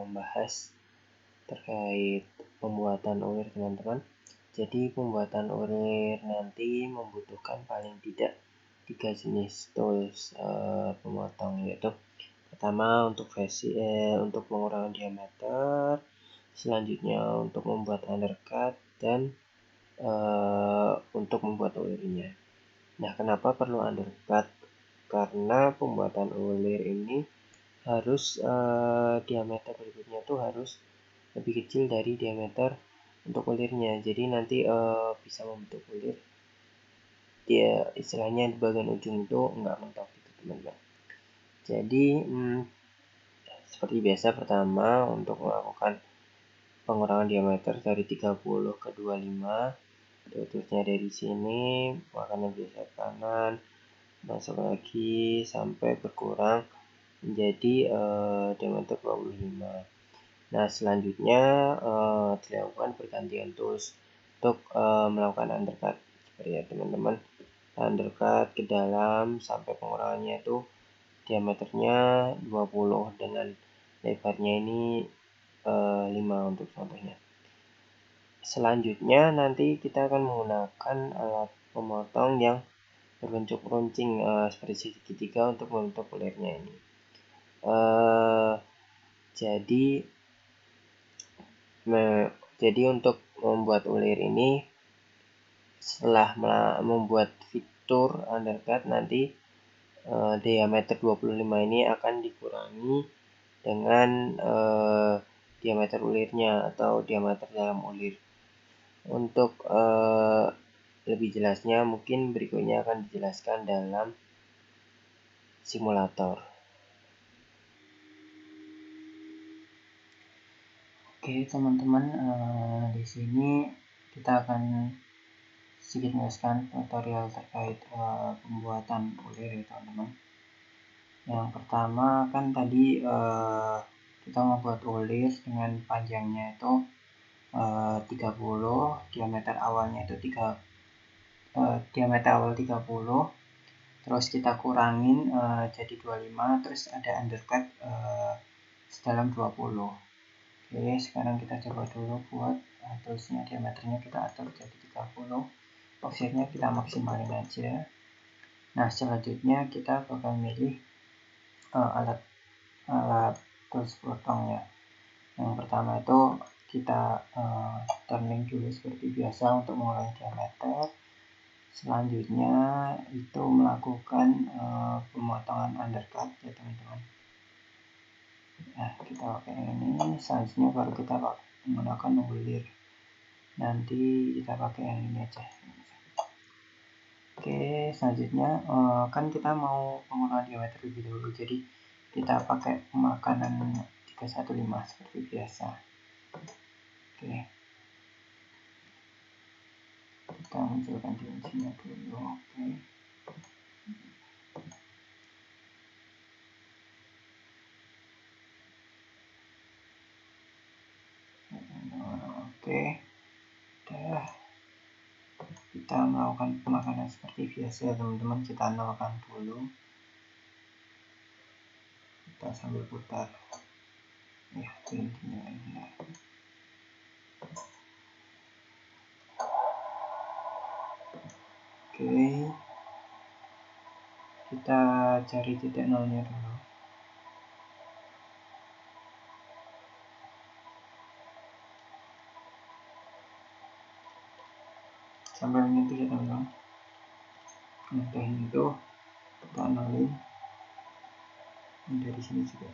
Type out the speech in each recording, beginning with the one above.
membahas terkait pembuatan ulir teman-teman. Jadi pembuatan ulir nanti membutuhkan paling tidak 3 jenis tools pemotong, yaitu pertama untuk untuk mengurangi diameter, selanjutnya untuk membuat undercut, dan untuk membuat ulirnya. Nah, kenapa perlu undercut? Karena pembuatan ulir ini harus diameter berikutnya tuh harus lebih kecil dari diameter untuk ulirnya. Jadi nanti bisa membentuk ulir dia istilahnya di bagian ujung itu enggak mentok gitu teman-teman. Jadi seperti biasa, pertama untuk melakukan pengurangan diameter dari 30 ke 25, terusnya dari sini makanya geser kanan, masuk lagi sampai berkurang menjadi diameter 25. Nah, selanjutnya dilakukan pergantian tools untuk melakukan undercut. Seperti ya teman-teman, undercut ke dalam sampai pengurangannya itu diameternya 20 dengan lebarnya ini 5 untuk contohnya. Selanjutnya nanti kita akan menggunakan alat pemotong yang berbentuk runcing seperti segitiga untuk membentuk ulirnya ini. Jadi untuk membuat ulir ini, setelah membuat fitur undercut, nanti diameter 25 ini akan dikurangi dengan diameter ulirnya atau diameter dalam ulir. Untuk lebih jelasnya mungkin berikutnya akan dijelaskan dalam simulator. Oke teman-teman, di sini kita akan sedikit menjelaskan tutorial terkait pembuatan ulir ya teman-teman. Yang pertama kan tadi kita membuat ulir dengan panjangnya itu 30, diameter awalnya itu diameter awal 30, terus kita kurangin jadi 25, terus ada undercut sedalam 20. Oke, sekarang kita coba dulu buat toolsnya, diameternya kita atur jadi 30, offsetnya kita maksimalin aja. Nah, selanjutnya kita bakal milih alat tools potongnya. Yang pertama itu kita turning dulu seperti biasa untuk mengurangi diameter. Selanjutnya itu melakukan pemotongan undercut ya teman-teman. Nah, kita pakai ini. Selanjutnya baru kita menggunakan ulir. Nanti kita pakai yang ini aja. Oke, selanjutnya kan kita mau pengurangan diameter lebih dahulu, jadi kita pakai pemakanan 315 seperti biasa. Oke, kita munculkan dimensinya dulu. Oke, udah. Kita melakukan pemakanan seperti biasa ya teman-teman. Kita nolkan dulu, kita sambil putar ya intinya ini. Oke, kita cari titik nolnya dulu. Sampai menyentuh ya teman-teman. Udah itu kita nolin dari sini juga.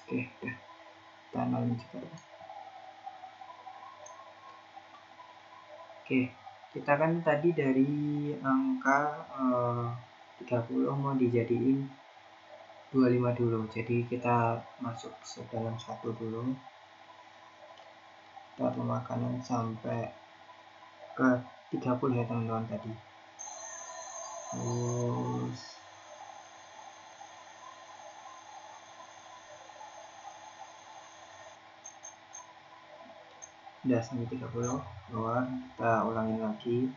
Oke, udah kita nolin juga. Oke, kita kan tadi dari angka 30 mau dijadiin 25 dulu, jadi kita masuk sedalam 1 dulu, kita pemakanan sampai ke 30 ya teman-teman tadi. Terus udah sampai 30 keluar, kita ulangin lagi.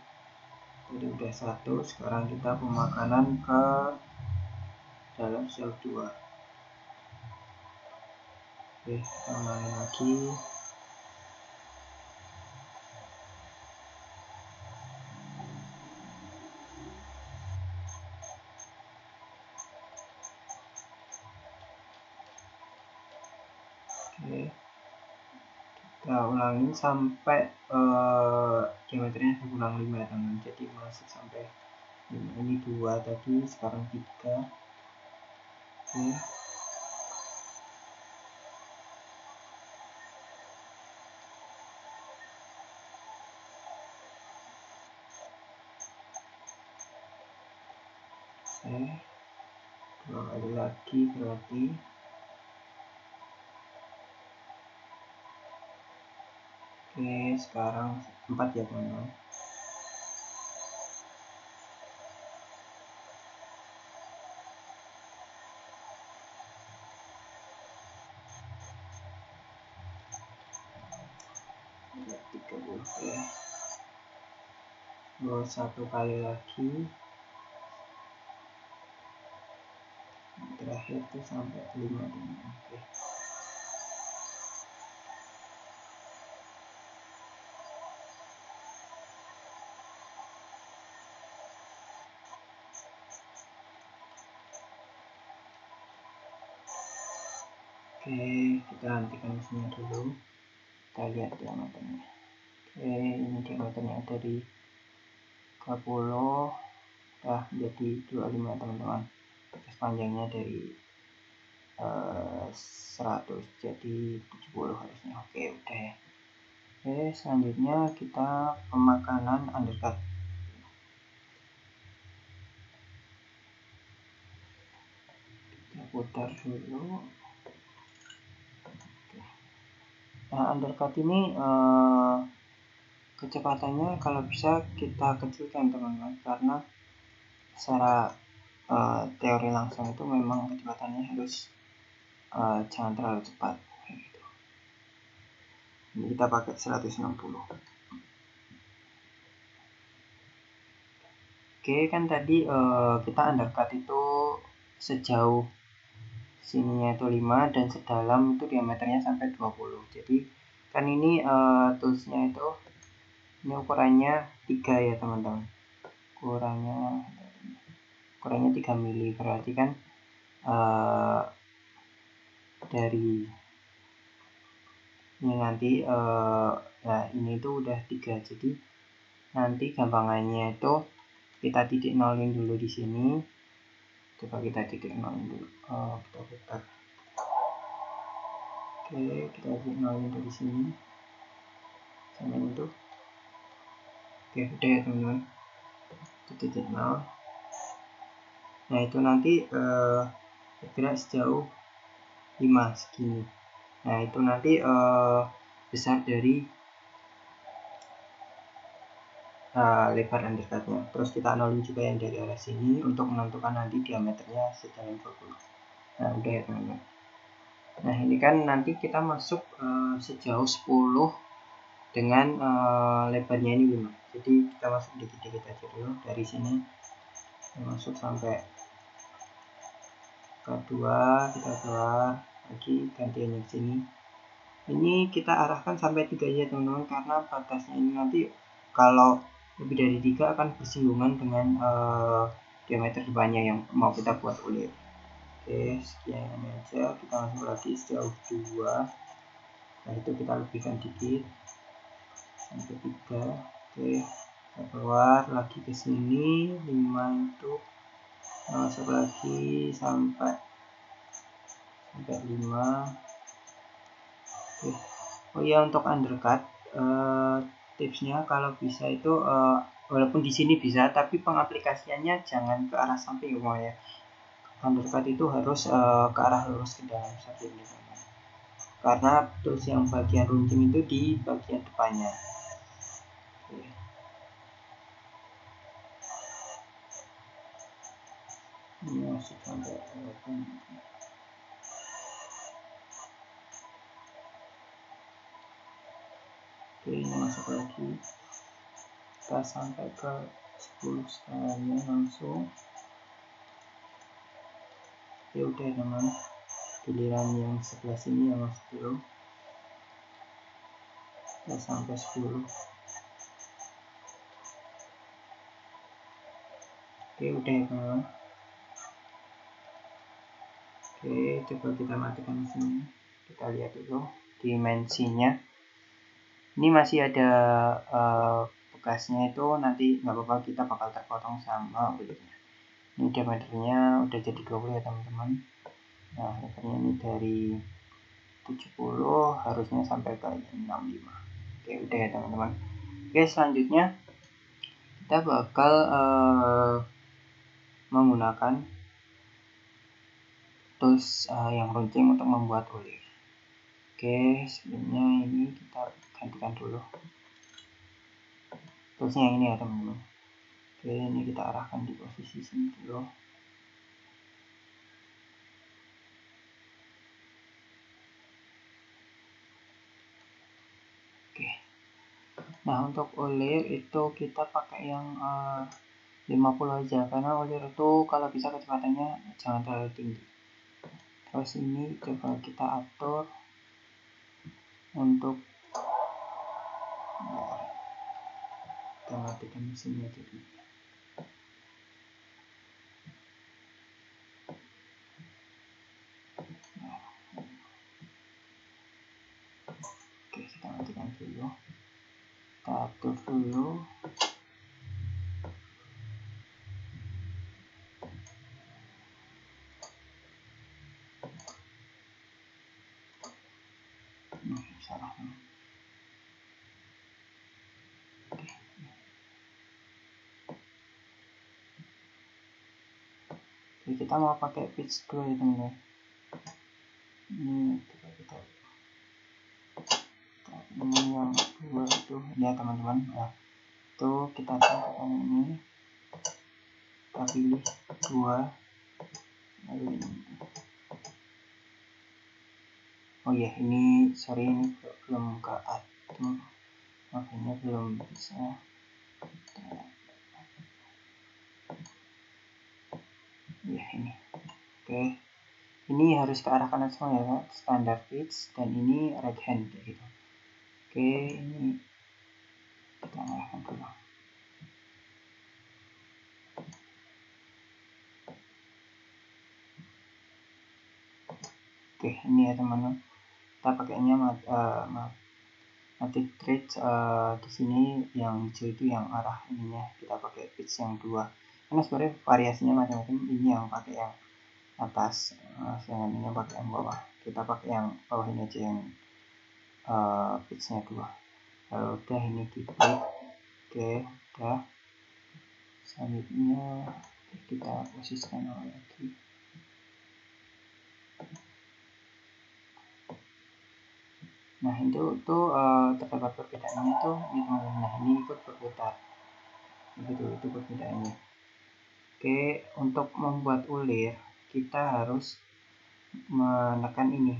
Jadi udah 1, sekarang kita pemakanan ke dalam sejauh 2. Oke, kita ulangi lagi. Oke, kita ulangi sampai geometrinya diulang 5 ya teman. Jadi masuk sampai 5. Ini 2 tadi, sekarang 3. Oke. Oke, 2 kali lagi berarti. Oke, sekarang 4 ya teman-teman. Ya, 30 ya. Terus 1 kali lagi. Terakhir tuh sampai 5 teman-teman. Oke. Oke, kita hentikan mesinnya dulu. Kita lihat diameternya. Oke, ini diameternya dari 30 jadi 25 teman-teman. Terus panjangnya dari 100 jadi 70 harusnya. Oke, udah ya. Oke, selanjutnya kita pemakanan undercut. Kita putar dulu. Nah, undercut ini kecepatannya kalau bisa kita kecilkan teman-teman, karena secara teori langsung itu memang kecepatannya harus jangan terlalu cepat gitu. Ini kita pakai 160. Oke, kan tadi kita undercut itu sejauh sininya itu 5 dan sedalam itu diameternya sampai 20. Jadi kan ini toolsnya itu ini ukurannya 3 ya teman-teman. Ukurannya 3 mili, berarti kan dari ini nanti nah ini tuh udah 3, jadi nanti gampangannya itu kita titik nolin dulu di sini. Coba kita titik nolin dulu. Kita putar. Oke, kita titik nolin dari sini sama itu. Oke, udah ya teman-teman. Titik nol. Nah itu nanti bergerak sejauh 5 segini. Nah itu nanti besar dari lebar undercutnya. Terus kita nolin juga yang dari arah sini untuk menentukan nanti diameternya sedalam 20. Nah udah ya teman-teman. Nah ini kan nanti kita masuk sejauh 10 dengan lebarnya ini 5. Jadi kita masuk dikit-dikit aja dulu dari sini. Kita masuk sampai ke 2, kita keluar lagi, gantian di sini. Ini kita arahkan sampai 3 aja teman-teman, karena batasnya ini nanti kalau lebih dari 3 akan bersinggungan dengan diameter depannya yang mau kita buat ulir. Oke, sekian aja. Kita masuk lagi sejauh 2. Nah itu kita lebihkan dikit sampai 3. Oke, kita keluar lagi ke sini 5 itu masuk lagi sampai 5. Oke. Oh ya, untuk undercut tipsnya kalau bisa itu walaupun di sini bisa, tapi pengaplikasiannya jangan ke arah samping ya. Undercut itu harus ke arah lurus ke dalam seperti ini, karena tools yang bagian runcing itu di bagian depannya. Oke. Ini masuk sampai Oke, ini masuk lagi. Kita sampai ke 10 setengahnya langsung. Oke, udah teman, giliran yang sebelah sini yang 10 kita sampai 10. Oke, udah ya teman. Oke, coba kita matikan sini, kita lihat dulu dimensinya. Ini masih ada bekasnya, itu nanti nggak apa-apa, kita bakal terpotong sama kulitnya. Ini diameternya udah jadi 20 ya teman-teman. Nah, lebarnya ini dari 70 harusnya sampai ke 65. Oke, udah ya teman-teman. Oke, selanjutnya kita bakal menggunakan tools yang runcing untuk membuat ulir. Oke, sebelumnya ini kita gantikan dulu toolsnya yang ini ya teman-teman. Oke, ini kita arahkan di posisi sini dulu. Oke, nah untuk ulir itu kita pakai yang 50 aja, karena ulir itu kalau bisa kecepatannya jangan terlalu tinggi. Terus ini coba kita atur untuk kita matikan mesinnya jadi. Oke, kita matikan dulu, kita atur dulu. Salah. Oke, kita mau pakai pitch 2 ya teman-teman. Ini coba kita ini yang 2 itu ya teman-teman. Nah, itu kita tekan ini, kita pilih 2, lalu ini. Oh ya, ini sorry, ini belum ke atur, makanya belum bisa. Ya ini. Oke, ini harus ke arah kanan semua ya, standar pitch, dan ini right hand gitu. Oke, ini kita arahkan dulu. Oke, ini ya teman-teman, kita pakainya matic thread di sini yang hijau itu yang arah ininya kita pakai pitch yang 2, karena sebenarnya variasinya macam-macam. Ini yang pakai yang atas, sedangkan ini yang pakai yang bawah. Kita pakai yang bawah ini aja, yang pitchnya 2. Lalu udah ini di klik. Oke, udah. Selanjutnya kita posisikan lagi. Nah, itu tuh terdapat perbedaannya tuh di teman-teman. Nah, ini ikut berputar. Begitu, itu perbedaannya. Oke, untuk membuat ulir kita harus menekan ini,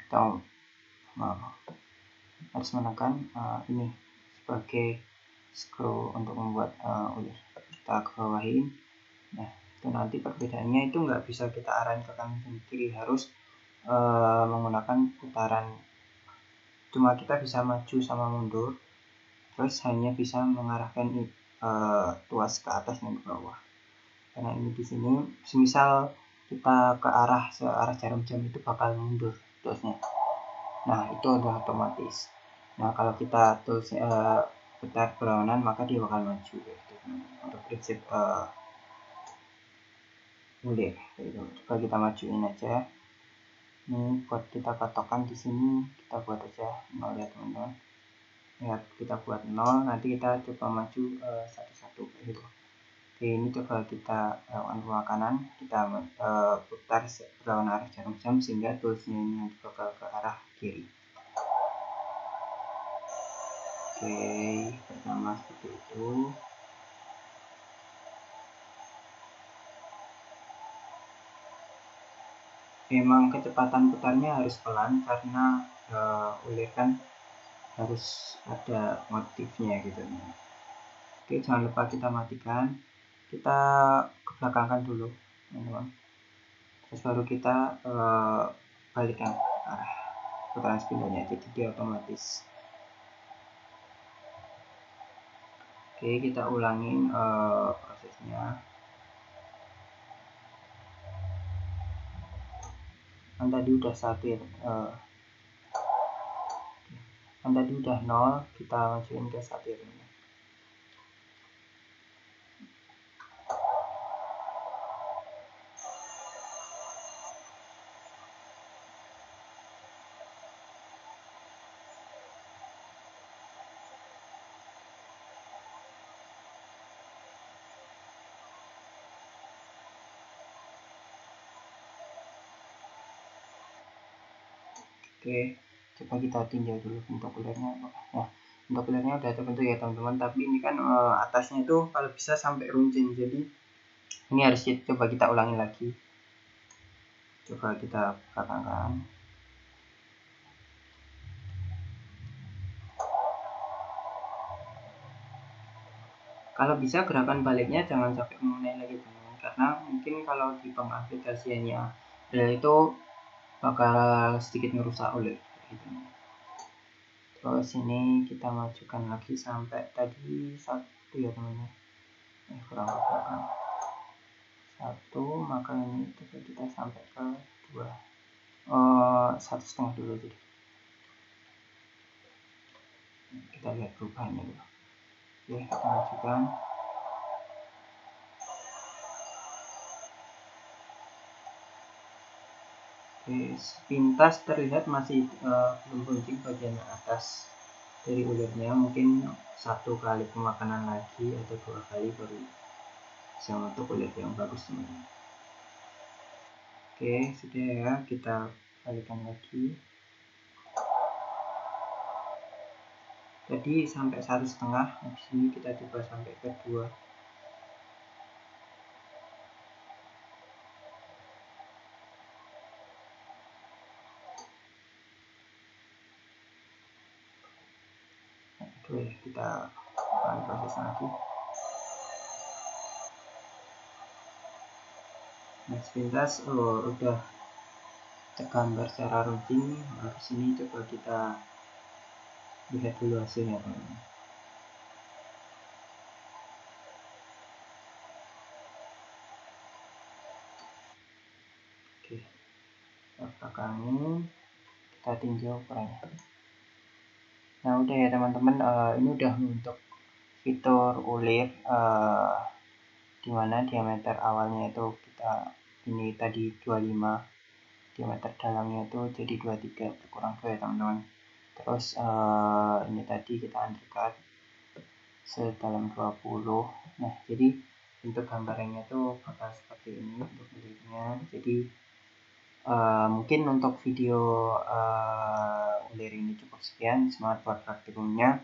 atau harus menekan ini sebagai screw untuk membuat ulir. Kita ke bawahin. Nah, itu nanti perbedaannya itu nggak bisa kita arahin ke kanan dan kiri, harus menggunakan putaran. Cuma kita bisa maju sama mundur, terus hanya bisa mengarahkan tuas ke atas dan ke bawah. Karena ini di sini, semisal kita ke searah jarum jam itu bakal mundur tuasnya. Nah, itu udah otomatis. Nah, kalau kita terus putar berlawanan, maka dia bakal maju gitu. Untuk prinsip ulir gitu. Coba kita majuin aja. Ini buat kita patokan di sini, kita buat aja 0 ya teman-teman. Lihat, kita buat 0, nanti kita coba maju satu-satu gitu. Oke, ini coba kita lakukan kanan, kita putar berlawan arah jarum jam sehingga toolsnya ini nanti bakal ke arah kiri. Oke, pertama seperti itu. Memang kecepatan putarnya harus pelan karena ulir kan harus ada motifnya gitu. Oke, jangan lupa kita matikan, kita kebelakangkan dulu teman-teman. terus baru kita balikkan arah putaran spindolnya, jadi dia otomatis. Oke, kita ulangin prosesnya. Kan tadi udah 1 kan tadi udah 0, kita majuin ke 1 ya teman-teman. Oke, coba kita tinjau dulu bentuk kulirnya. Ya, bentuk kulirnya udah terbentuk ya teman-teman, tapi ini kan atasnya itu kalau bisa sampai runcing, jadi ini harus coba kita ulangi lagi. Coba kita katakan. Kalau bisa gerakan baliknya jangan sampai mengenai lagi teman-teman, karena mungkin kalau di pengaplikasiannya itu bakal sedikit merusak ulir gitu. Terus ini kita majukan lagi sampai tadi 1 ya teman-teman. Kurang ke belakang 1, maka ini coba kita sampai ke 2, 1,5 dulu. Jadi kita lihat perubahannya dulu. Oke, kita majukan. Oke, sepintas terlihat masih belum runcing bagian atas dari ulirnya, mungkin 1 kali pemakanan lagi atau 2 kali baru bisa untuk ulir yang bagus teman-teman. Oke, sudah ya, kita balikkan lagi. Jadi sampai 1,5, habis ini kita coba sampai ke 2. Oke, kita ulangi proses lagi. Nah, sepintas udah tergambar secara runcing. Nah, di sini coba kita lihat dulu hasilnya teman-teman. Oke, kita belakangin, kita tinjau ukurannya. Nah, udah ya teman-teman, ini udah untuk fitur ulir dimana diameter awalnya itu kita ini tadi 25, diameter dalamnya itu jadi 23, berkurang 2 ya teman-teman. Terus ini tadi kita undercut sedalam 20. Nah, jadi bentuk gambarannya tuh bakal seperti ini untuk ulirnya. Jadi mungkin untuk video ulir ini cukup sekian. Semangat buat praktikumnya.